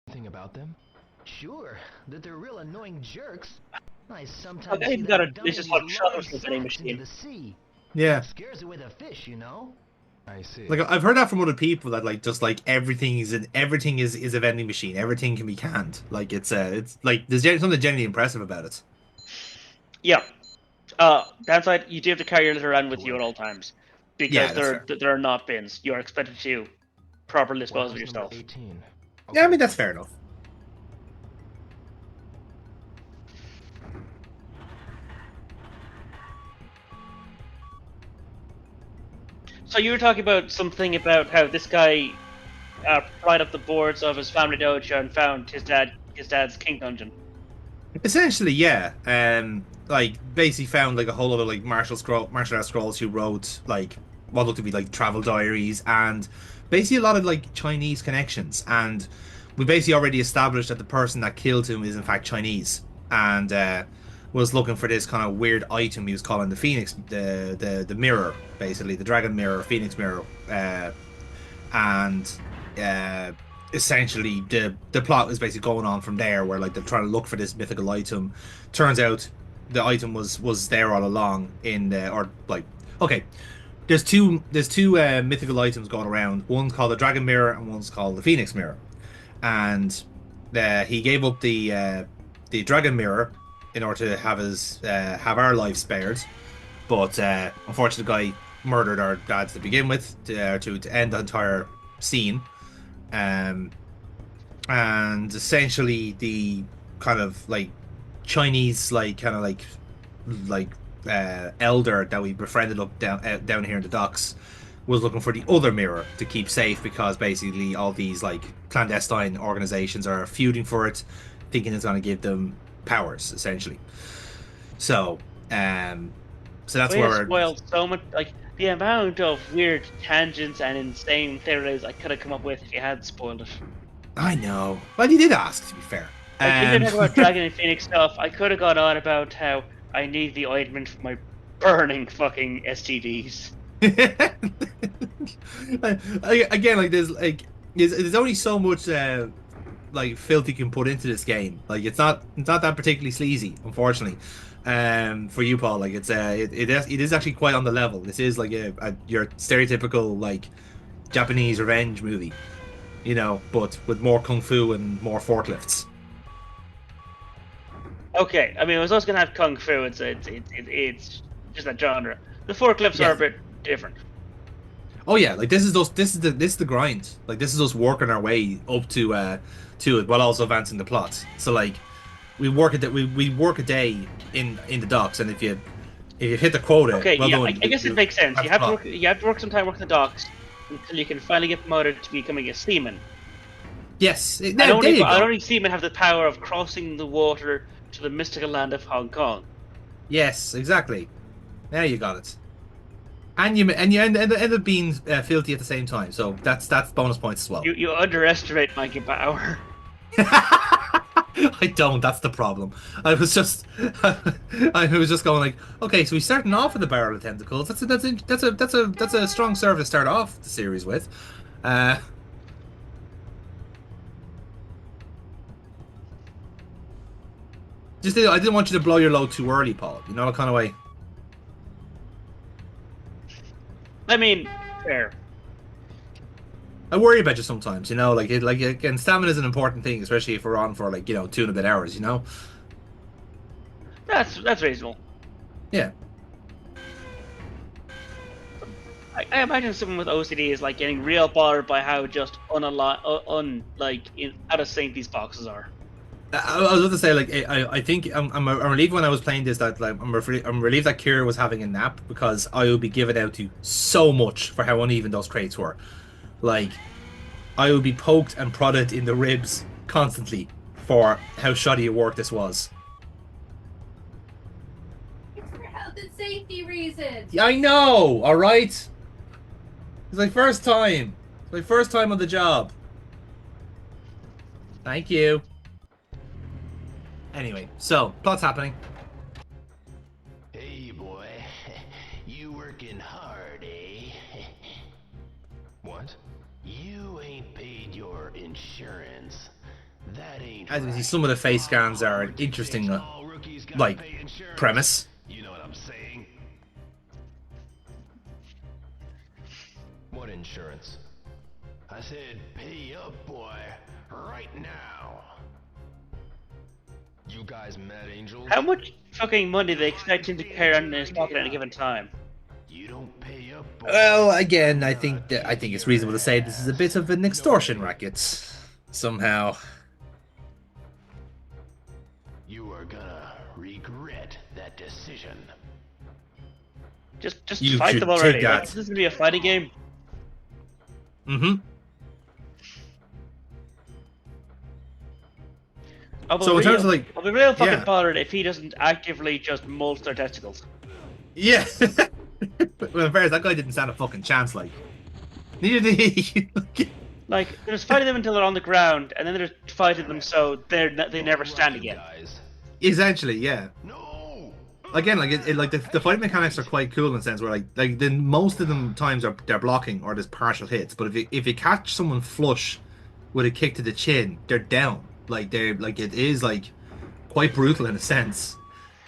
Anything about them? Sure, that they're real annoying jerks. I Like, sometimes I see even got them a dumping delicious these hot chocolate large from the vending sacks into machine. the sea. Yeah. It scares away the fish, you know? I see. Like I've heard that from other people that like just like everything is a vending machine. Everything can be canned. Like it's like there's something genuinely impressive about it. Yeah. Downside, you do have to carry your litter around with you at Work. all times because Yeah, that's fair. there are not bins. You are expected to properly dispose of Warehouse number yourself. 18. Yeah, I Okay. mean that's fair enough. So you were talking about something about how this guy pried up the boards of his family dojo and found his dad's king dungeon. Essentially, yeah. Like basically found like a whole lot of like martial arts scrolls who wrote like what looked to be like travel diaries and basically a lot of like Chinese connections. And we basically already established that the person that killed him is in fact Chinese and was looking for this kind of weird item he was calling the Phoenix, the mirror, basically the dragon mirror, Phoenix mirror, and uh, essentially the plot is basically going on from there, where like they're trying to look for this mythical item. Turns out the item was there all along in the or like okay. There's two mythical items going around. One's called the Dragon Mirror and one's called the Phoenix Mirror. And he gave up the Dragon Mirror in order to have our lives spared. But unfortunately, the guy murdered our dad to begin with to end the entire scene. Um, and essentially the kind of like Chinese like kind of like elder that we befriended up down here in the docks was looking for the other mirror to keep safe because basically all these like clandestine organizations are feuding for it, thinking it's going to give them powers essentially. So um so that's We have where spoiled so much. Like the amount of weird tangents and insane theories I could have come up with if you had spoiled it. I know. Well, you did ask, to be fair. Like if you talk about Dragon and Phoenix stuff, I could have gone on about how I need the ointment for my burning fucking STDs. Again, like there's only so much like filth you can put into this game. Like it's not that particularly sleazy, unfortunately. For you, Paul, like it is actually quite on the level. This is like your stereotypical like Japanese revenge movie, but with more kung fu and more forklifts. Okay, I mean, I was also gonna have kung fu. It's just that genre. The forklifts are a Yes. bit different. Oh yeah, like this is the grind. Like this is us working our way up to it while also advancing the plot. So like we work a day in the docks, and if you hit the quota, Okay, well yeah, done. I guess it makes sense. That's the plot. You have to work some time working the docks until you can finally get promoted to becoming a seaman. Yes, And there you go. only seamen have the power of crossing the water to the mystical land of Hong Kong. Yes, exactly. There you got it. And you end up being filthy at the same time. So that's bonus points as well. You underestimate my power. I don't. That's the problem. I was just, I was just going like, okay, so we're starting off with the barrel of tentacles. That's a strong serve to start off the series with. Uh, I didn't want you to blow your load too early, Paul. You know what kind of way. I mean, fair. I worry about you sometimes. Like again, stamina is an important thing, especially if we're on for like 2 and a bit hours. That's reasonable. Yeah. I imagine someone with OCD is like getting real bothered by how just out of sync these boxes are. I was about to say, like, I think I'm relieved when I was playing this that like I'm relieved that Kira was having a nap because I would be given out to so much for how uneven those crates were. Like, I would be poked and prodded in the ribs constantly for how shoddy a work this was. It's for health and safety reasons. Yeah, I know. All right. It's my first time. It's my first time on the job. Thank you. Anyway, so plot's happening. Hey, boy. You working hard, eh? What? You ain't paid your insurance. as we see, some of the face scans are an interesting, like, premise. You know what I'm saying? What insurance? I said pay up, boy, right now. You guys mad angels? How much fucking money do they expect him to carry on in his pocket at a given time? You don't pay up, boy. Well, again, I think it's reasonable to say this is a bit of an extortion racket, somehow. You are gonna regret that decision. Just You fight should them already. take that. Like, this is gonna be a fighting game. Mm-hmm. So in terms of, like, I'll be real fucking yeah. bothered if he doesn't actively just molt their testicles. Yeah. Well, in fairness, that guy didn't stand a fucking chance, like. Neither did he. Like, they're just fighting them until they're on the ground, and then they're just fighting them so they never stand again. Essentially, yeah. No. Again, like like the fighting mechanics are quite cool in the sense where like then most of them times they're blocking or there's partial hits, but if you catch someone flush with a kick to the chin, they're down. Like they're like it is like quite brutal in a sense,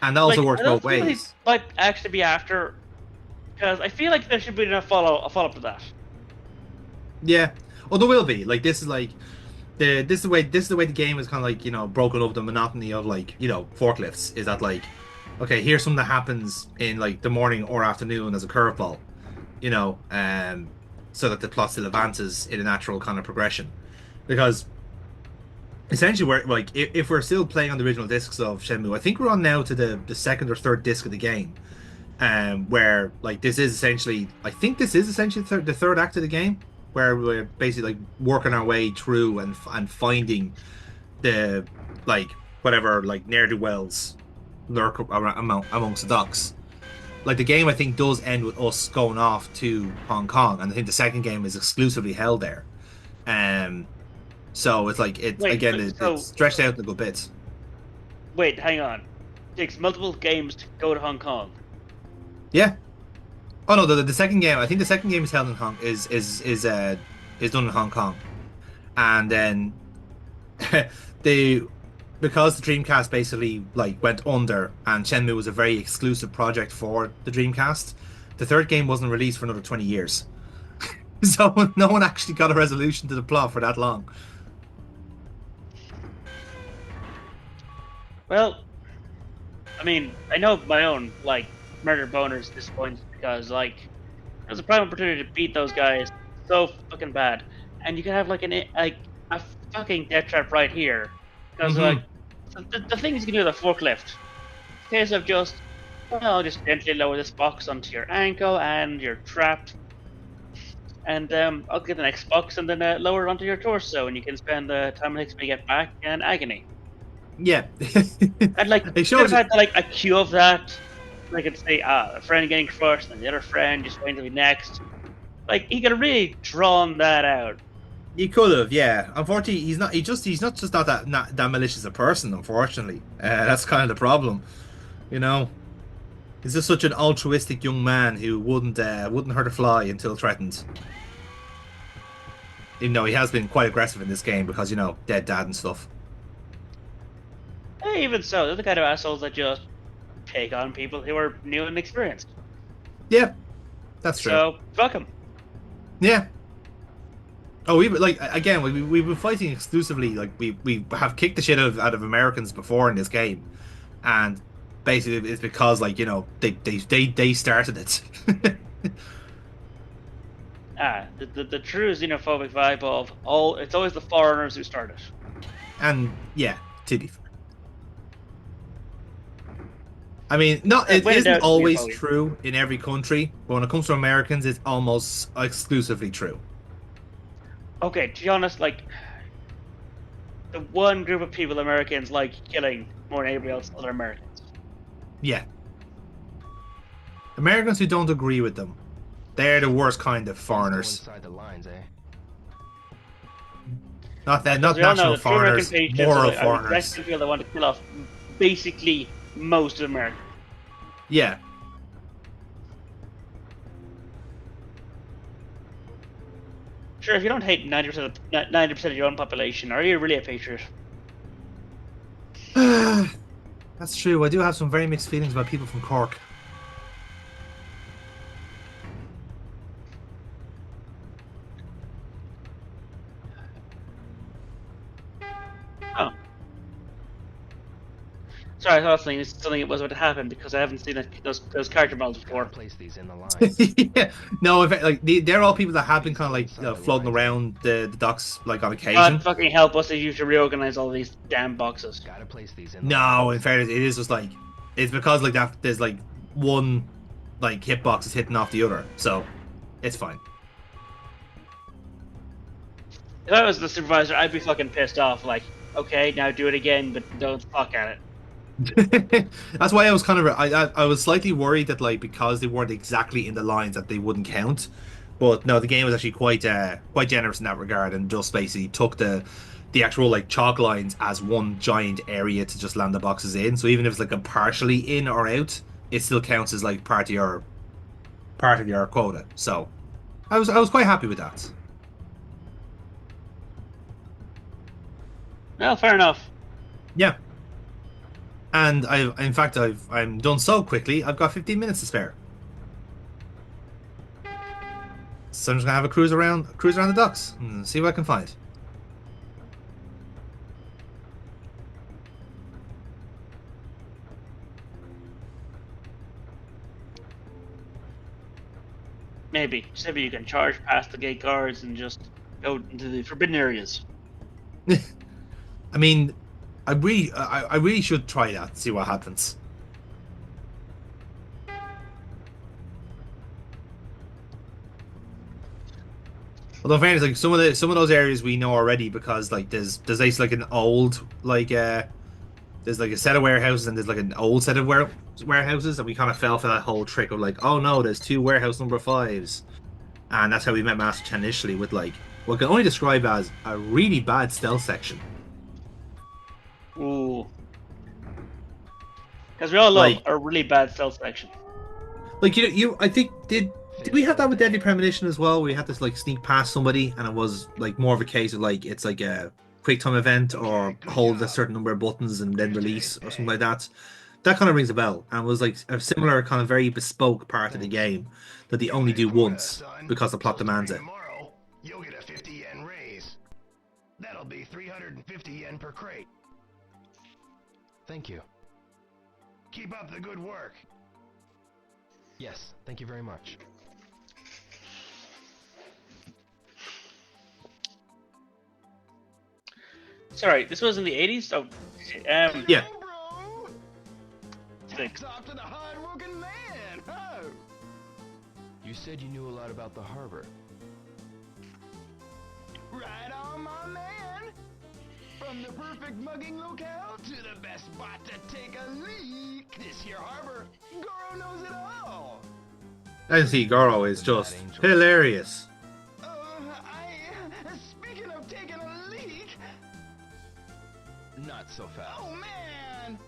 and that also Like, works I don't both feel like ways. he might actually be after, because I feel like there should be a follow up to that. Yeah, well there will be. Like this is like this is the way the game is kind of like, you know, broken up the monotony of, like, you know, forklifts is that, like, okay, here's something that happens in like the morning or afternoon as a curveball, you know, so that the plot still advances in a natural kind of progression, because essentially we're like if we're still playing on the original discs of Shenmue, I think we're on now to the second or third disc of the game, where like this is essentially the third act of the game, where we're basically like working our way through and finding the, like, whatever, like, ne'er-do-wells lurk amongst the docks. Like, the game, I think, does end with us going off to Hong Kong, and I think the second game is exclusively held there. So it's like it's stretched out in good bits. Wait, hang on. It takes multiple games to go to Hong Kong. Yeah. Oh no, the second game. I think the second game is held in is done in Hong Kong, and then because the Dreamcast basically like went under, and Shenmue was a very exclusive project for the Dreamcast. The third game wasn't released for another 20 years, so no one actually got a resolution to the plot for that long. Well, I mean, I know my own like murder boners at this point, because like there's a prime opportunity to beat those guys so fucking bad, and you can have like a fucking death trap right here, because like the things you can do with a forklift. In case of just, well, just gently lower this box onto your ankle and you're trapped, and I'll get the next box and then lower it onto your torso, and you can spend the time it takes me to get back in agony. Yeah. And like, It should have shows had like a queue of that. I could say, a friend getting first, and the other friend just waiting to be next. Like, he could have really drawn that out. He could have, yeah. Unfortunately, he's not just not that malicious a person. Unfortunately, that's kind of the problem. You know, he's just such an altruistic young man who wouldn't hurt a fly until threatened. Even though he has been quite aggressive in this game because, you know, dead dad and stuff. Hey, even so, they're the kind of assholes that just take on people who are new and experienced. Yeah, that's true. So fuck them. Yeah. Oh, we've been fighting exclusively. Like we have kicked the shit out of Americans before in this game, and basically it's because, like, you know, they started it. The true xenophobic vibe of it's always the foreigners who start it. And yeah, to be fair. I mean, it isn't always true in every country, but when it comes to Americans, it's almost exclusively true. Okay, to be honest, like, the one group of people Americans like killing more than anybody else, other Americans. Yeah. Americans who don't agree with them, they're the worst kind of foreigners. Inside the lines, eh? Not national foreigners, moral foreigners. I feel they want to kill off basically most of America. Yeah. Sure, if you don't hate 90% of your own population, are you really a patriot? That's true. I do have some very mixed feelings about people from Cork. Oh. Sorry, I was thinking something that was about to happen because I haven't seen those character models Gotta before. place these in the lines. Yeah. No, in fact, like they're all people that have been kind of like Inside the floating lines. around the docks like on occasion. God fucking help us if you to reorganize all these damn boxes. Gotta place these in the No, in lines. fairness, it is just like it's because like that there's like one like hitbox is hitting off the other, so it's fine. If I was the supervisor, I'd be fucking pissed off. Like, okay, now do it again, but don't fuck at it. That's why I was kind of I was slightly worried that like because they weren't exactly in the lines that they wouldn't count, but no, the game was actually quite generous in that regard and just basically took the actual like chalk lines as one giant area to just land the boxes in. So even if it's like a partially in or out, it still counts as like part of your quota. So I was quite happy with that. Well, fair enough. Yeah. And I'm done so quickly. I've got 15 minutes to spare. So I'm just gonna have a cruise around the docks and see what I can find. Maybe. Just maybe you can charge past the gate guards and just go into the forbidden areas. I mean, I really should try that. See what happens. Although, in fairness, like some of those areas we know already because like there's like an old like there's like a set of warehouses and there's like an old set of warehouses and we kind of fell for that whole trick of like, oh no, there's two warehouse number fives, and that's how we met Master Chen initially with like what can only describe as a really bad stealth section. Ooh. Because we all love Like- a really bad stealth section. Like I think did we have that with Deadly Premonition as well? We had to like sneak past somebody, and it was like more of a case of like it's like a quick time event or hold a certain number of buttons and then release or something like that. That kind of rings a bell, and was like a similar kind of very bespoke part of the game that they only do once because the plot demands it. Tomorrow, you'll get a 50 yen raise. That'll be 350 yen per crate. Thank you. Keep up the good work. Yes, thank you very much. Sorry, this was in the 80s? Oh, Yeah. Bro, six. off to the hard-working man. Oh. You said you knew a lot about the harbor. Right on, my man. From the perfect mugging locale to the best spot to take a leak. This here harbor, Goro knows it all. I see Goro is just hilarious. Speaking of taking a leak. Not so fast. Oh man!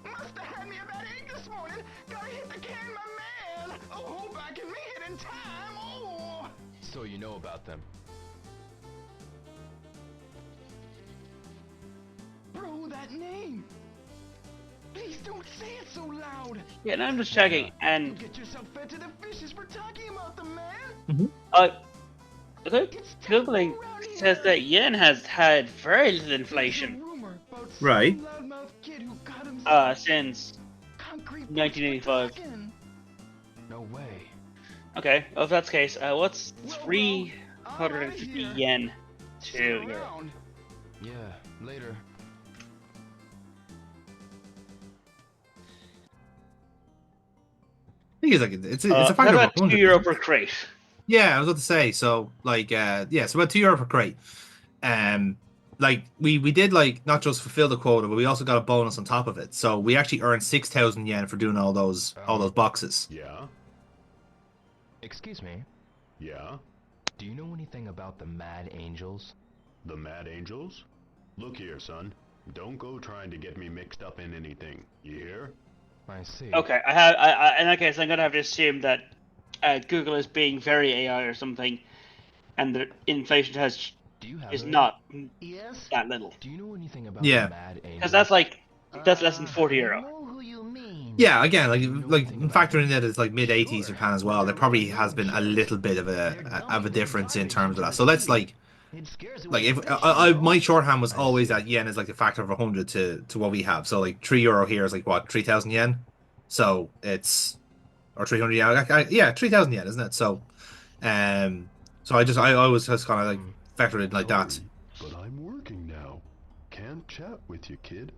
Must have had me a bad egg this morning. Gotta hit the can, my man. Oh, hope I can make it in time. Oh. So you know about them. Bro, that name. Please don't say it so loud. Yeah, and I'm just checking, You'll and get yourself fed to the fishes for talking about them, man. okay, Googling says that yen has had very little inflation Right. since 1985. No way. Okay, well, if that's the case, what's 350 yen to euro? Yeah, later. I think it's like it's a That's factor of about 100. €2 per crate. Yeah, I was about to say. So like yeah, it's about €2 per crate. Like we did like not just fulfill the quota, but we also got a bonus on top of it. So we actually earned 6,000 yen for doing all those boxes. Yeah, Excuse me. yeah. Do you know anything about the Mad Angels? The Mad Angels? Look here, son. Don't go trying to get me mixed up in anything. You hear? I see. Okay, I in that case, I'm gonna have to assume that Google is being very AI or something, and the inflation Do you have is any- not Yes. that little. Do you know anything about Yeah. the Mad Angels? Because that's like That's less than €40. I know who you mean. Yeah, again, like factoring that it's like mid 80s Japan as well. There probably has been a little bit of a difference in terms of that. So let's It scares like away if aggression, I though. my shorthand was I always see. that yen is like a factor of 100 to what we have. So like €3 here is like what 3,000 yen. So it's or 300 yen. Yeah, 3,000 yen, isn't it? Um, so I always just kind of like factor it like that. Sorry, but I'm working now. Can't chat with you, kid.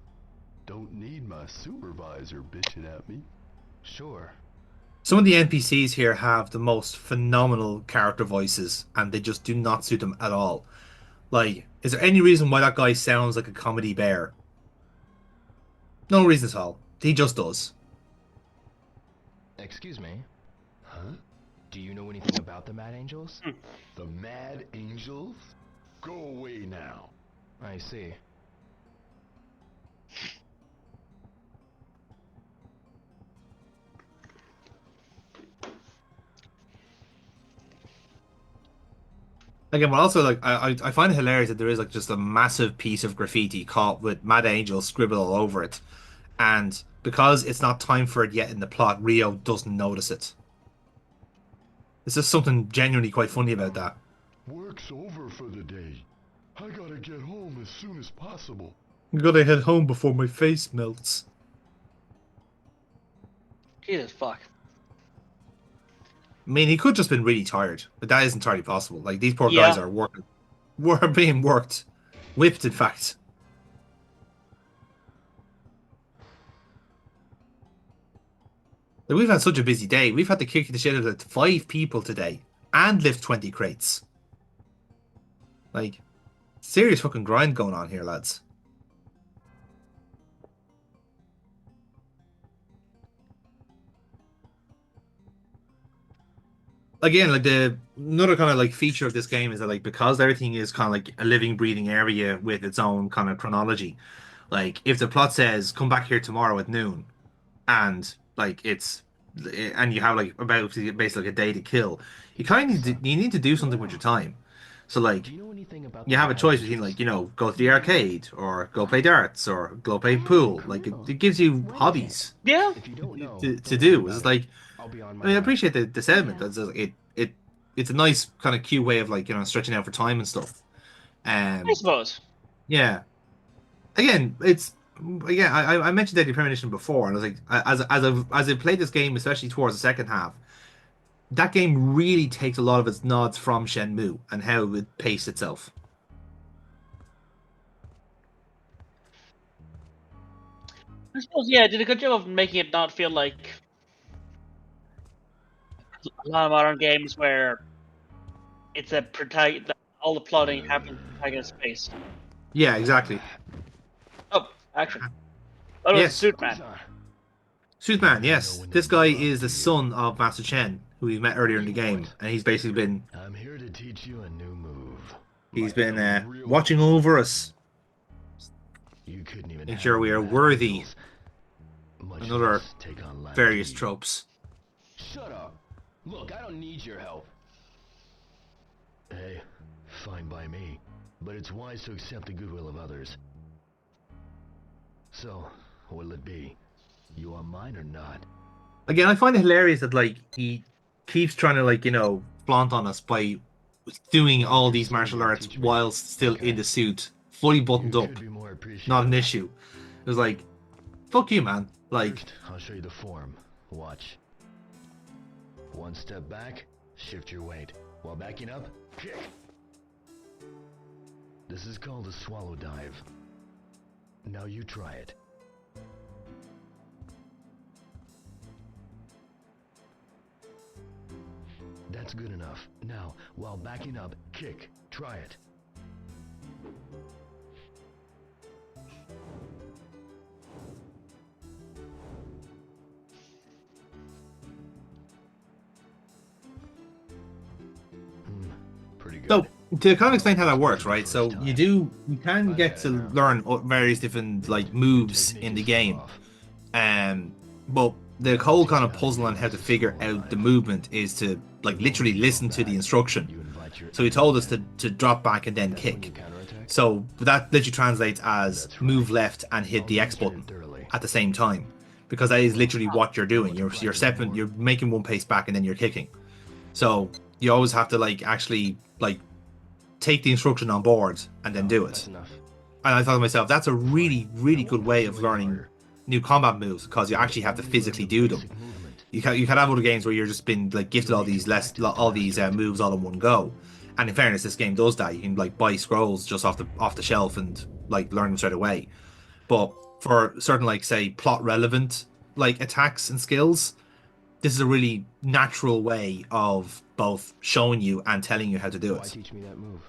Don't need my supervisor bitching at me. Sure. Some of the NPCs here have the most phenomenal character voices, and they just do not suit them at all. Like, is there any reason why that guy sounds like a comedy bear? No reason at all. He just does. Excuse me. Huh? Do you know anything about the Mad Angels? The Mad Angels? Go away now. I see. Again, but also like I find it hilarious that there is like just a massive piece of graffiti caught with Mad Angel scribbled all over it, and because it's not time for it yet in the plot, Rio doesn't notice it. There's just something genuinely quite funny about that. Work's over for the day. I gotta get home as soon as possible. I gotta head home before my face melts. Jesus fuck. I mean, he could just been really tired, but that is entirely possible. Like these poor Yeah. guys are were being worked, whipped, in fact. Like, we've had such a busy day. We've had to kick the shit out of 5 people today and lift 20 crates. Like, serious fucking grind going on here, lads. Again, like the another kind of like feature of this game is that like because everything is kind of like a living, breathing area with its own kind of chronology. Like if the plot says come back here tomorrow at noon, and like and you have like about basically a day to kill, you kind of you need to do something with your time. So like Do you know anything about you the have a Mad choice between Angels? like go to the arcade or go play darts or go play pool. Like it gives you hobbies Yeah. If you don't know, to don't do. worry It's about it. like I'll be on my I mean, I way. appreciate the sentiment. That's just, it's a nice kind of cute way of like stretching out for time and stuff. I suppose. Yeah. Again, I mentioned Deadly Premonition before, and I was like, as I played this game, especially towards the second half, that game really takes a lot of its nods from Shenmue and how it paced itself. I suppose, yeah, it did a good job of making it not feel like a lot of modern games where it's a all the plotting happens in the protagonist's space. Yeah, exactly. Oh, action. Oh, no, Yes. it's Suit Man. Suitman, yes. This guy is the son of Master Chen, who we met earlier in the game, and he's basically been I'm here to teach you a new move. he's Like been a real watching over us. You couldn't even Make sure we are handle worthy. Angels, much Another less take on Light various Beam. tropes. Shut up. Look, I don't need your help. Hey, fine by me, but it's wise to accept the goodwill of others. So, what'll it be? You are mine or not? Again, I find it hilarious that like he keeps trying to like flaunt on us by doing all these martial arts whilst still in the suit, fully buttoned You up. could be more appreciative. Not an issue. It was like, fuck you, man. Like, First, I'll show you the form. Watch. One step back, shift your weight. While backing up, kick. This is called a swallow dive. Now you try it. That's good enough. Now, while backing up, kick. Try it. Pretty good. so to kind of explain how that works, right? So you can get to learn various different like moves in the game, but the whole kind of puzzle on how to figure out the movement is to like literally listen to the instruction. So he told us to drop back and then kick. So that literally translates as move left and hit the X button. at the same time, because that is literally what you're doing. You're making one pace back and then you're kicking. So you always have to like actually like take the instruction on board and then do That's it. enough. And I thought to myself, that's a really, really good way of learning new combat moves, because you actually have to physically do them. Basic movement. You can have other games where you're just been like gifted all these moves all in one go. And in fairness, this game does that. You can like buy scrolls just off the shelf and like learn them straight away. But for certain like say plot relevant like attacks and skills, this is a really natural way of both showing you and telling you how to do Why it. teach me that move?